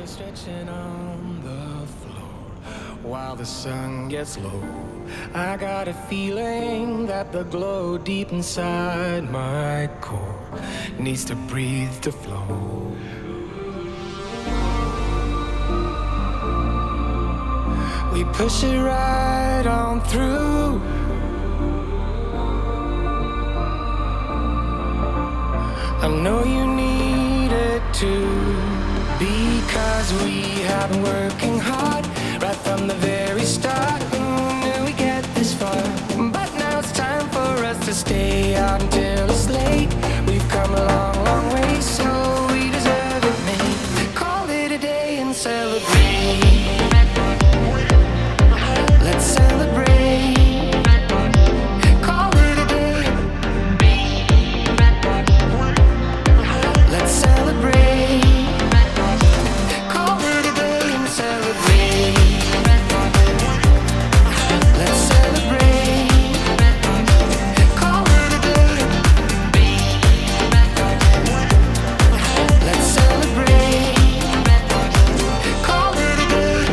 stretching on the floor while the sun gets low. I got a feeling that the glow deep inside my core needs to breathe to flow. We push it right on through. I know you need it too, because we have been working hard right from the very start. Who knew we'd get this far? But now it's time for us to stay out until it's late. We've come a long, long way, so we deserve it, mate. Call it a day and celebrate. Let's celebrate. Call it a day. Let's celebrate. Call it a day and celebrate. Let's celebrate. Call it a day. Let's celebrate. Call it a day.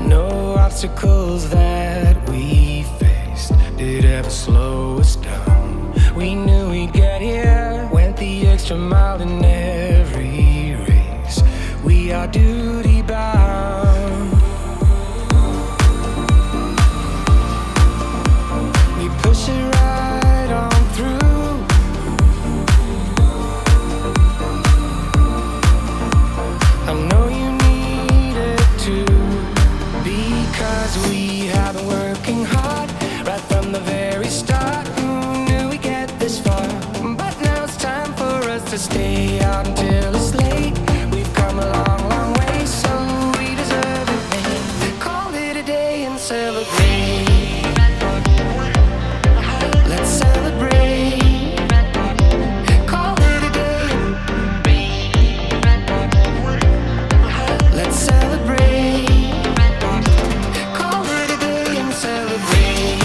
No obstacles that we faced did ever slow us down. We knew we'd get here, went the extra mile in every race. We are duty bound. We push it right on through. I know you need it too, because we have been working hard right from the very start. Who knew we'd get this far? But now it's time for us to stay out until it's late. We've come a long, long way, so we deserve it, man. Call it a day and celebrate. Let's celebrate. Call it a day. Let's celebrate. Call it a day and celebrate.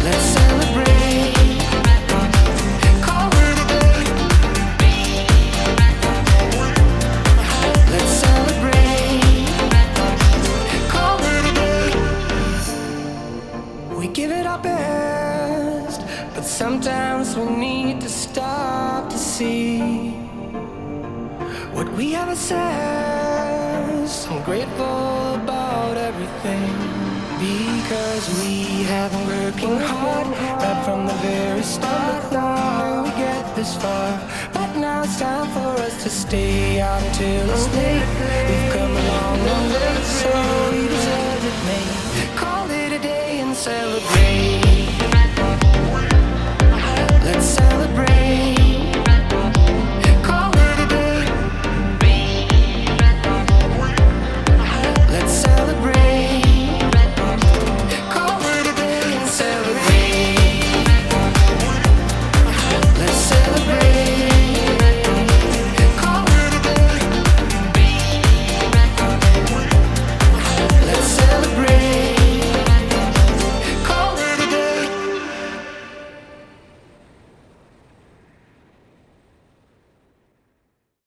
Let's celebrate. Call it a day. Let's celebrate. Call it a day. We give it our best, but sometimes we need to stop to see what we have assessed. I'm grateful about everything, because we have been working hard right from the very start. Who knew we'd get this far? But now it's time for us to stay out until it's late. We've come a long, long way, so we deserve it, mate. Call it a day and celebrate.